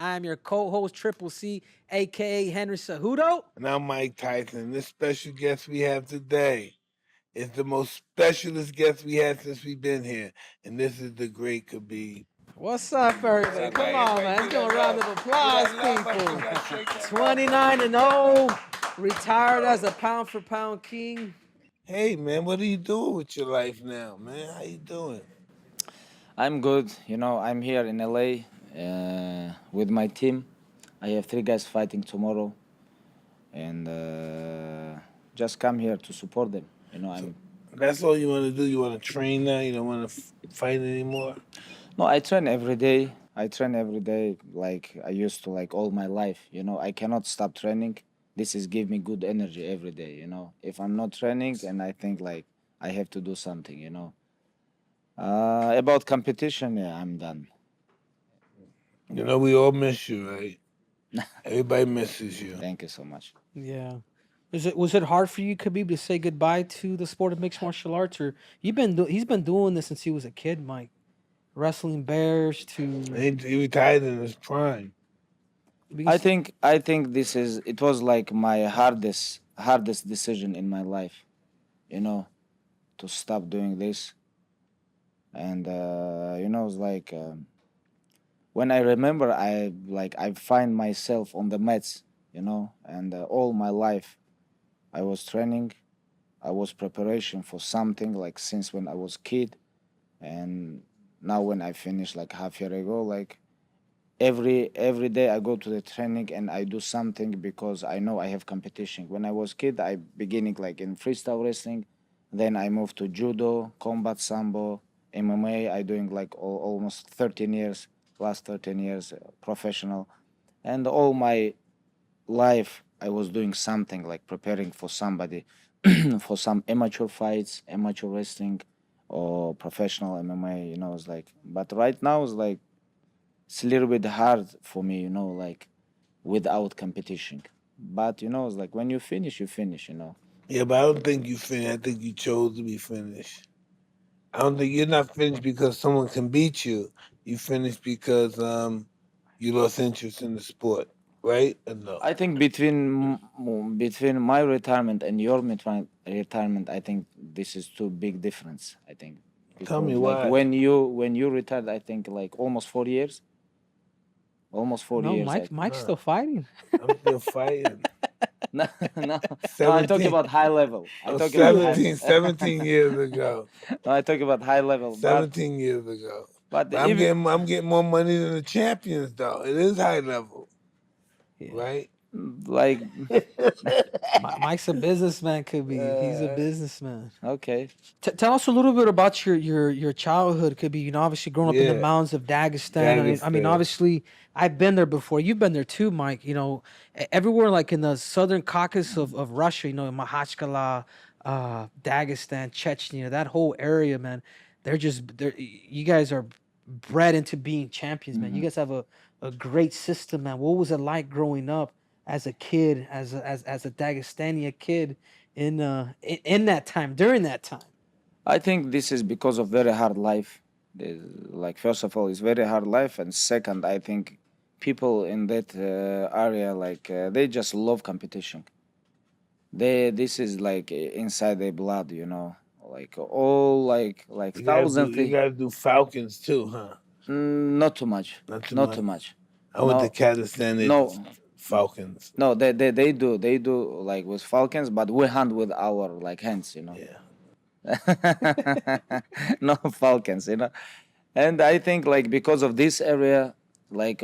I'm your co-host, Triple C, a.k.a. Henry Sehuddo. And I'm Mike Tyson. This special guest we have today is the most specialist guest we had since we've been here. And this is the great Khabib. What's up, everybody? Come on, man. Let's give a round of applause, people. 29 and 0, retired as a pound-for-pound king. Hey, man, what are you doing with your life now, man? How you doing? I'm good. I'm here in LA with my team. I have 3 guys fighting tomorrow, and just come here to support them. I'm. That's all you want to do? You want to train now? You don't want to fight anymore? No, I train every day. Like I used to, like all my life. I cannot stop training. This is give me good energy every day. If I'm not training, and I think like I have to do something. About competition, yeah, I'm done. We all miss you, right? Everybody misses you. Thank you so much. Yeah. Was it hard for you, Khabib, to say goodbye to the sport of mixed martial arts, or he's been doing this since he was a kid, Mike, wrestling bears to. He retired in his prime. I think it was like my hardest decision in my life, to stop doing this. And it's like when I remember, I find myself on the mats, and all my life I was training, I was preparation for something like since when I was kid, and now when I finished like half year ago, like every day I go to the training and I do something because I know I have competition. When I was kid, I beginning like in freestyle wrestling, then I moved to judo, combat sambo, MMA. I doing like almost 13 years, last 13 years professional, and all my life I was doing something like preparing for somebody, for some amateur fights, amateur wrestling, or professional MMA. It's like, but right now it's like it's a little bit hard for me, like without competition. But it's like when you finish, you finish. Yeah, but I don't think you finished. I think you chose to be finished. I don't think you're not finished because someone can beat you. You finished because you lost interest in the sport, right? Or no? I think between my retirement and your retirement, I think this is too big difference. I think Tell me because like why. when you retired, I think like almost 4 years. Almost 4 No, years. Mike's still fighing. I'm still fighting. No, no, I talk 17. about high level. I Oh, talk about 17 years ago. No, I talk about high level. 17 years ago. But I'm even getting more money than the champions though. It is high level, Yeah. right? like Mike's a businessman, Khabib. He's a businessman. okay. Tell us a little bit about your childhood, Khabib. Obviously growing up in the Yeah. mountains of Dagestan. I mean, Dagestan. obviously, I've been there before. You've been there too, Mike. Everywhere like in the southern Caucasus of Russia, Makhachkala, Dagestan, Chechnya, that whole area, man. You guys are bred into being champions, man. You guys have a great system, man. What was it like growing up as a kid, as a Dagestani kid in that time, during that time? I think this is because of very hard life. Like first of all, it's very hard life, and second, I think people in that area like they just love competition. This is like inside their blood, like all like You thousands. gotta do Falcons too, huh? Not too much. Not too Not much. too much. I went to No. Kazakhstan. They No. do Falcons. No, they do like with falcons, but we hunt with our like hands, Yeah. No falcons, And I think like because of this area, like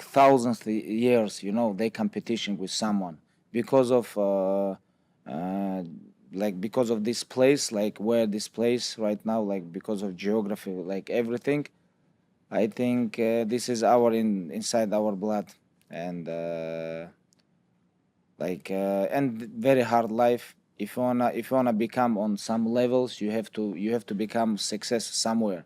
thousands of years, they competition with someone because of because of this place, like where this place right now, like because of geography, like everything. I think this is inside our blood, and and very hard life. If you wanna become on some levels, you have to become success somewhere.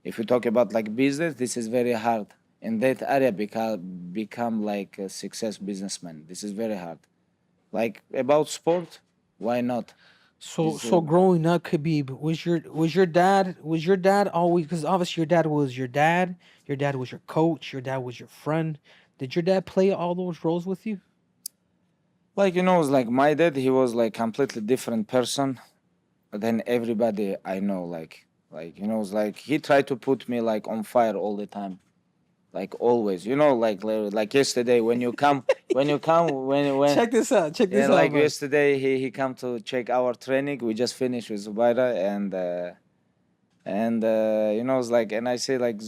If you talk about like business, this is very hard. In that area, become like a success businessman. This is very hard. Like about sport, why not? So growing up, Khabib, was your dad always, because obviously your dad was your dad was your coach, your dad was your friend. Did your dad play all those roles with you? Like, it's like my dad, he was like completely different person than everybody I know. It's like he tried to put me like on fire all the time, like always. Like yesterday when you come, when Check this out. Check this yeah, out, like Mike. yesterday he come to check our training. We just finished with Zubaira and it's like, and I say like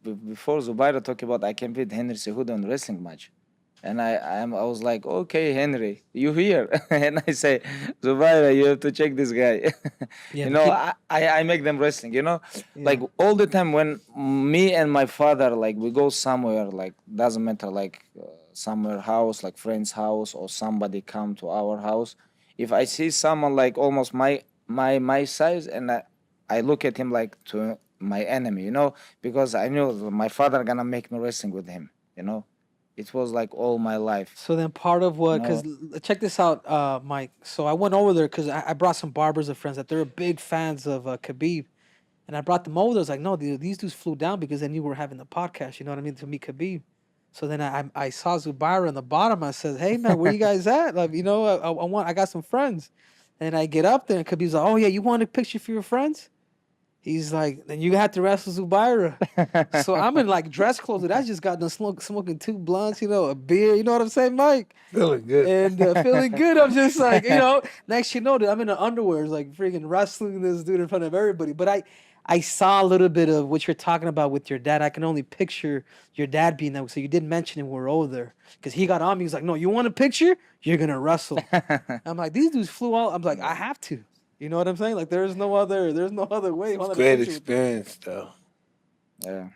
before Zubaira talk about I can beat Henry Sehudon in wrestling match. And I was like, okay, Henry, you here? And I say, Zubaira, you have to check this guy. Yeah, but I make them wrestling, yeah. like all the time when me and my father, like we go somewhere, like doesn't matter, like somewhere house, like friend's house or somebody come to our house. If I see someone like almost my size, and I look at him like to my enemy, because I knew my father gonna make me wrestling with him. It was like all my life. So then part of what, No. because check this out, Mike. So I went over there because I brought some barbers of friends that they're big fans of Khabib. And I brought them over. I was like, no, these dudes flew down because they knew we were having the podcast. You know what I mean? To meet Khabib. So then I saw Zubaira on the bottom. I said, hey, man, where you guys at? Like, I got some friends. And I get up there and Khabib's like, oh, yeah, you want a picture for your friends? He's like, then you have to wrestle Zubaira. So I'm in like dress clothes. Dude. I just got done smoking 2 blunts, a beer. You know what I'm saying, Mike? Feeling good. And feeling good. I'm just like, next dude, I'm in the underwear, like freaking wrestling this dude in front of everybody. But I saw a little bit of what you're talking about with your dad. I can only picture your dad being that. So you did mention it when we were over there. Because he got on me. He was like, no, you want a picture? You're going to wrestle. I'm like, these dudes flew out. I'm like, I have to. You know what I'm saying? Like, there's no other way. It's great experience, though. Yeah.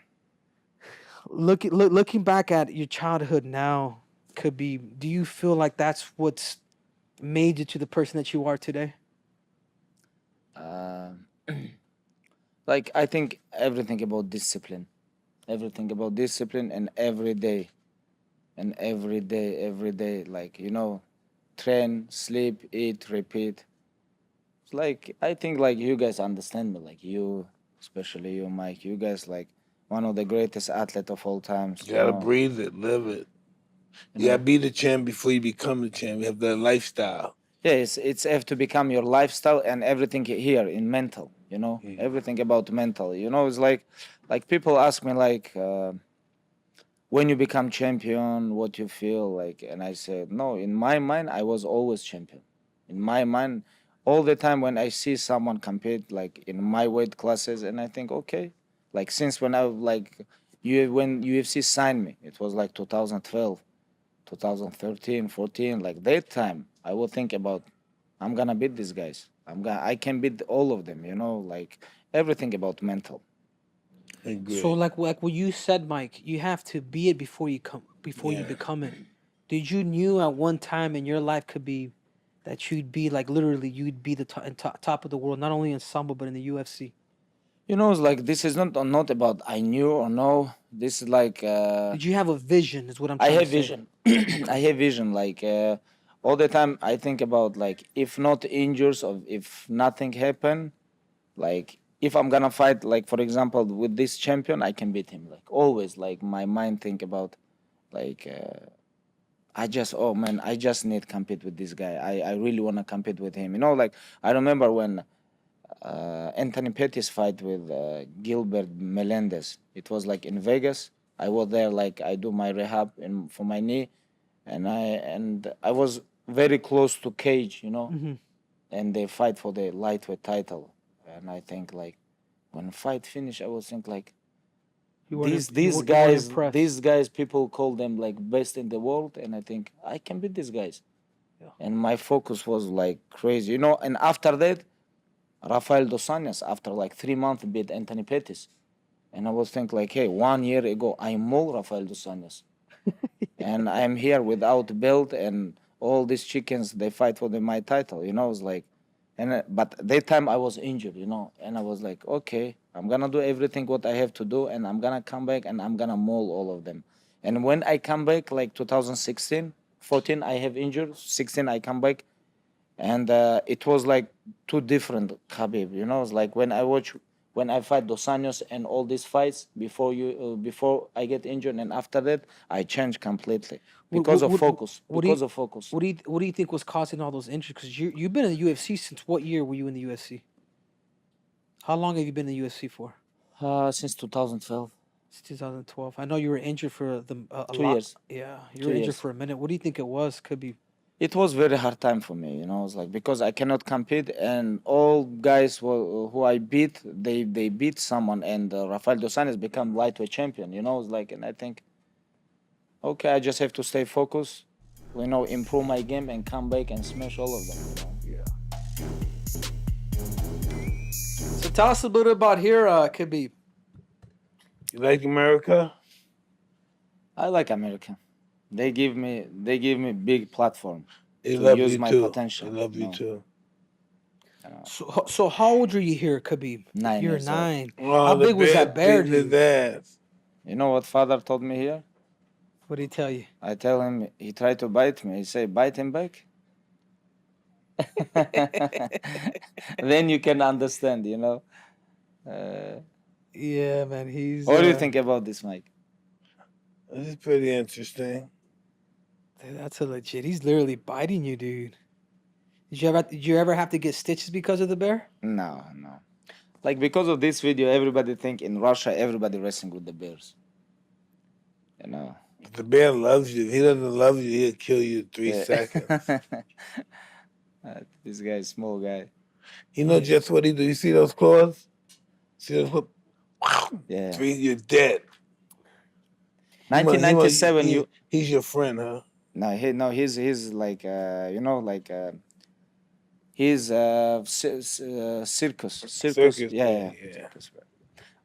Looking back at your childhood now, Khabib, do you feel like that's what's made you to the person that you are today? Like I think everything about discipline, and every day, like train, sleep, eat, repeat. It's like I think like you guys understand me, like you, especially you, Mike. You guys like one of the greatest athletes of all times. You gotta breathe it, live it. You gotta be the champ before you become the champ. You have that lifestyle. Yeah, it's have to become your lifestyle and everything here in mental. Everything about mental. It's like people ask me like when you become champion, what you feel like, and I said no. In my mind, I was always champion. In my mind, all the time when I see someone compete like in my weight classes, and I think okay, like since when I like when UFC signed me, it was like 2012. 2013, 14, like that time, I will think about, I'm gonna beat these guys. I can beat all of them. Like everything about mental. So like what you said, Mike, you have to be it before you become it. Did you knew at one time in your life could be that you'd be like literally you'd be the top of the world, not only in sambo but in the UFC? It's like this is not about I knew or no. This is like. Did you have a vision? Is what I'm I trying have to say. vision. I have vision. Like all the time, I think about like if not injuries or if nothing happen, like if I'm gonna fight, like for example with this champion, I can beat him. Like always, like my mind think about, like I just need to compete with this guy. I really wanna compete with him. Like I remember when Anthony Pettis fight with Gilbert Melendez. It was like in Vegas. I was there, like I do my rehab for my knee, and I was very close to Cage, and they fight for the lightweight title, and I think like when fight finish, I was think like these guys, people call them like best in the world, and I think I can beat these guys, and my focus was like crazy, and after that. Rafael Dos Anjos, after like 3 months, beat Anthony Pettis. And I was thinking like, hey, 1 year ago, I mauled Rafael Dos Anjos. And I'm here without belt and all these chickens, they fight for my title, it's like, but that time I was injured, and I was like, okay, I'm going to do everything what I have to do, and I'm going to come back and I'm going to maul all of them. And when I come back, like 2016, 14, I have injured, 16, I come back, and it was like two different Habib. You know, it's like when I fight Dos Anjos and all these fights before I get injured, and after that I changed completely because of focus. Because of focus. What do you think was causing all those injuries? Because you've been in the UFC since what year were you in the UFC? How long have you been in the UFC for? Since 2012. Since 2012. I know you were injured for a 2 lot. years. Yeah, you 2 were injured years. for a minute. What do you think it was? Could be. It was very hard time for me, you know. It's like because I cannot compete, and all guys who I beat, they beat someone, and Rafael Dos Anjos become lightweight champion. You know, it's like, and I think, okay, I just have to stay focused, you know, improve my game, and come back and smash all of them. You know? Yeah. So tell us a little bit about here, Khabib. You like America? I like America. They give me big platform They to love use you my too. potential. They love you know. too. So how old are you here, Khabib? 9 You're years old. 9. Oh, How the big was that bear, beating his dude? ass. You know what father told me here? What did he tell you? I tell him, he tried to bite me. He say, bite him back. Then you can understand, you know. Yeah, man. He's. What do you think about this, Mike? This is pretty interesting. That's a legit. He's literally biting you, dude. Did you ever have to get stitches because of the bear? No. Like because of this video, everybody think in Russia, everybody wrestling with the bears. You know. If the bear loves you, if he doesn't love you, he'll kill you in 3 seconds. This guy is small guy. You know just what he do. You see those claws? See those claws? Yeah. 3, you're dead. 1997, he's your friend, huh? No, he's like you know, like he's circus. Yeah. Circus.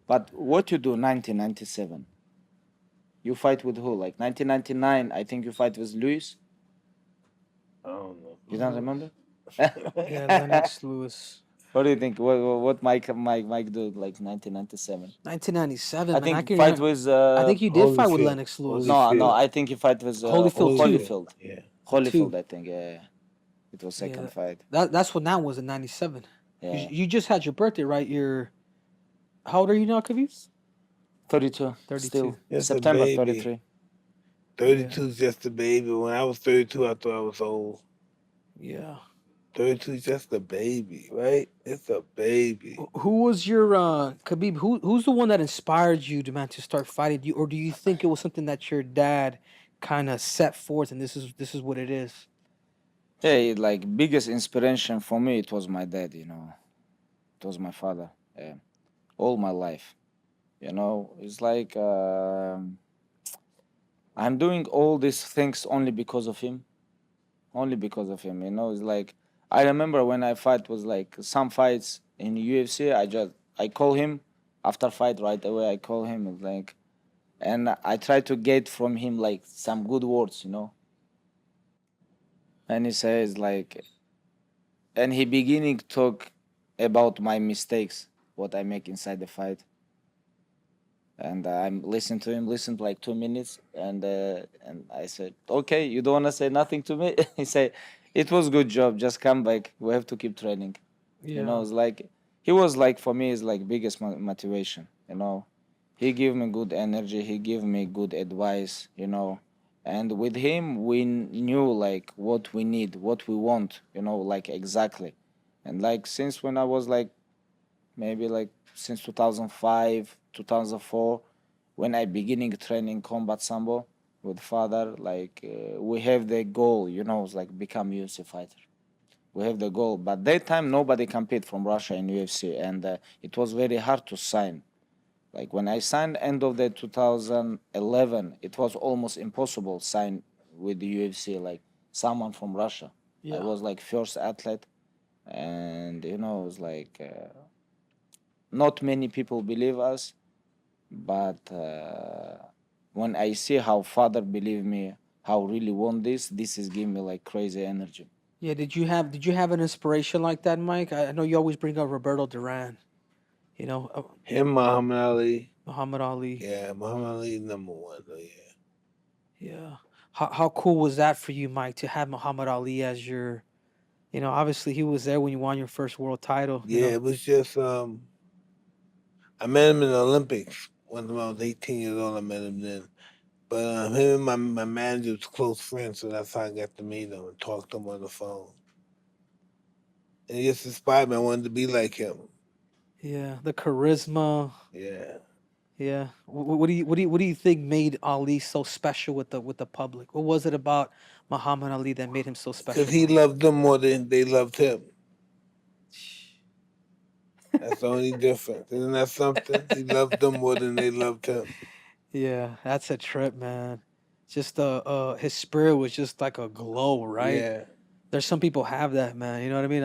But what you do 1997? You fight with who? Like 1999, I think you fight with Luis. I don't know. You don't remember? Yeah, Lennox Lewis. What do you think? What Mike do like 1997? 1997. I man, think can fight remember. with. I think you did fight with Holyfield. Lennox Lewis. No, I think you fight with Holyfield too. Holyfield. Yeah. Holyfield, I think. Yeah, it was second fight. That's what that was in 97. Yeah. You just had your birthday, right? How old are you now, Khabib? 32. 32. Still Just a September baby. 33. 32 is just a baby. When I was 32, I thought I was old. Yeah. 32 is just a baby, right? It's a baby. Who was your Khabib? Who's the one that inspired you to start fighting? Or do you think it was something that your dad kind of set forth, and this is what it is? Yeah, like biggest inspiration for me, it was my dad. You know, it was my father. Yeah, all my life. You know, it's like I'm doing all these things only because of him. Only because of him. You know, it's like I remember when I fight was like some fights in UFC. I call him after fight right away. I call him it's like, and I try to get from him like some good words. You know. And he says like, and he beginning talk about my mistakes, what I make inside the fight. And I'm listening to him, listened like 2 minutes, and I said, okay, you don't wanna say nothing to me? He said, it was good job, just come back. We have to keep training. Yeah. You know, it's like he was like for me is like biggest motivation. You know, he gave me good energy. He gave me good advice. You know, and with him we knew like what we need, what we want. You know, like exactly, and like since when I was like maybe like since 2005 2004 when I beginning training combat sambo with father like we have the goal, you know, it's like become UFC fighter. We have the goal, but that time nobody compete from Russia in UFC, and it was very hard to sign. Like when I signed end of the 2011, it was almost impossible sign with the UFC like someone from Russia. I was like first athlete, and you know, it was like not many people believe us, but when I see how father believe me, how really want this is giving me like crazy energy. Yeah. Did you have an inspiration like that, Mike? I know you always bring up Roberto Duran. You know, Him, Muhammad Ali. Muhammad Ali. Yeah, Muhammad Ali #1 though, yeah. Yeah. How cool was that for you, Mike, to have Muhammad Ali as your You know, obviously he was there when you won your first world title. Yeah, it was just I met him in the Olympics when I was 18 years old. I met him then. But him and my manager was close friends, so that's how I got to meet him and talk to him on the phone. And it just inspired me. I wanted to be like him. Yeah, the charisma. Yeah. Yeah. What do you think made Ali so special with the public? What was it about Muhammad Ali that made him so special? Because he loved them more than they loved him. That's the only difference. Isn't that something? He loved them more than they loved him. Yeah, that's a trip, man. Just his spirit was just like a glow, right? Yeah. There's some people have that, man. You know what I mean?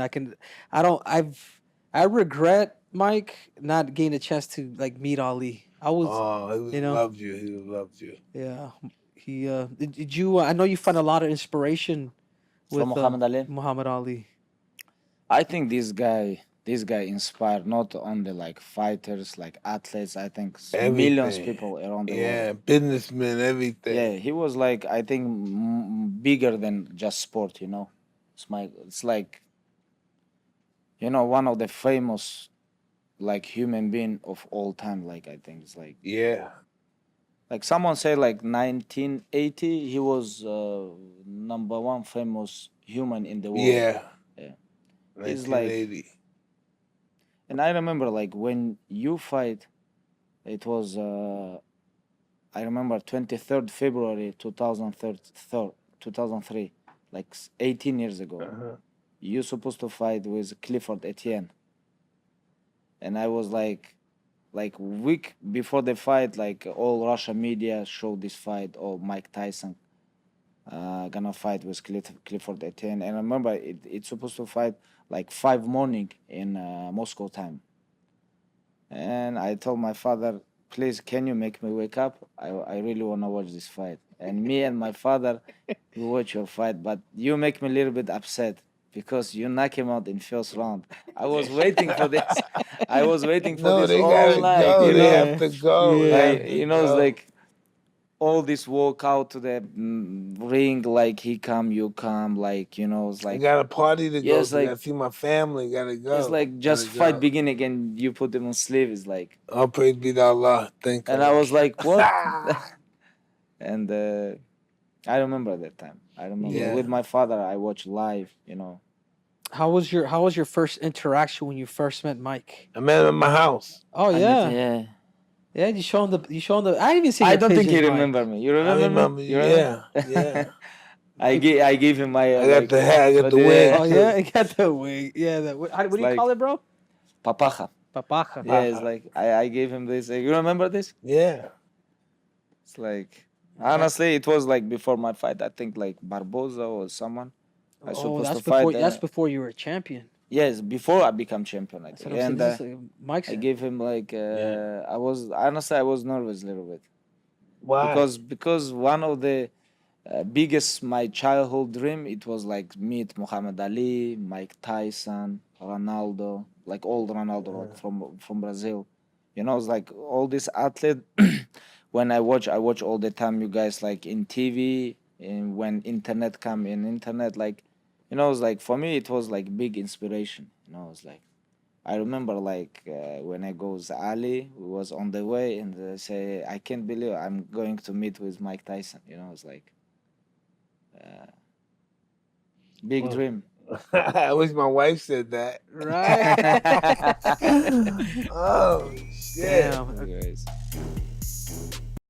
I regret, Mike, not getting a chance to like meet Ali. He loved you. He loved you. Yeah. He did you I know you find a lot of inspiration with From Muhammad Ali? Muhammad Ali. I think this guy inspired not only like fighters, like athletes. I think millions of people around the world. Yeah, businessmen, everything. Yeah, he was like, I think bigger than just sport. You know, it's like, you know, one of the famous like human being of all time. Like I think it's like, Yeah. like someone said like 1980 he was number one famous human in the world. Yeah. Yeah. 1980. And I remember like when you fight, it was I remember 23rd February 2003, like 18 years ago. Uh-huh. You supposed to fight with Clifford Etienne, and I was like week before the fight, like all Russia media showed this fight. Oh, Mike Tyson gonna fight with Clifford Etienne, and I remember it's supposed to fight like 5 morning in Moscow time. And I told my father, please, can you make me wake up? I really want to watch this fight. And me and my father, we watch your fight, but you make me a little bit upset because you knock him out in first round. I was waiting for this. I was waiting for this all night. Go. You They know? have to go. It's like all this walk out to the ring, like he come, you come, like, you know, it's like I got a party to go to. like, I see my family. Gotta go. it's like just fight begin again. You put them on sleeve. It's like, all praise be to Allah. Thank you. and I was like, what? And I remember that time. I remember with my father. I watched live. You know. How was your first interaction when you first met Mike? I met him at my house. Oh yeah. Yeah, you show him the I didn't even see. I don't think he Mike. remember me. You remember me? You remember? Yeah. I gave him my. I got the hat. I got the wig. Oh yeah, I got the wig. Yeah, what do you call it, bro? Papaja. Papaja. Yeah, it's like I gave him this. You remember this? Yeah. It's like honestly, it was like before my fight. I think like Barboza or someone. That's before you were a champion. Yes, before I become champion. I think. And Mike I gave him like I was nervous a little bit. Why? Because one of the biggest my childhood dream, it was like meet Muhammad Ali, Mike Tyson, Ronaldo, like old Ronaldo like from Brazil. You know, it's like all these athletes. When I watch all the time. You guys like in TV and when internet come in internet, like, you know, it's like for me it was like big inspiration. You know, it's like I remember like when I goes Ali, we was on the way and they say I can't believe I'm going to meet with Mike Tyson. You know, it's like big dream. I wish my wife said that. Right. Oh shit. Damn. Anyways.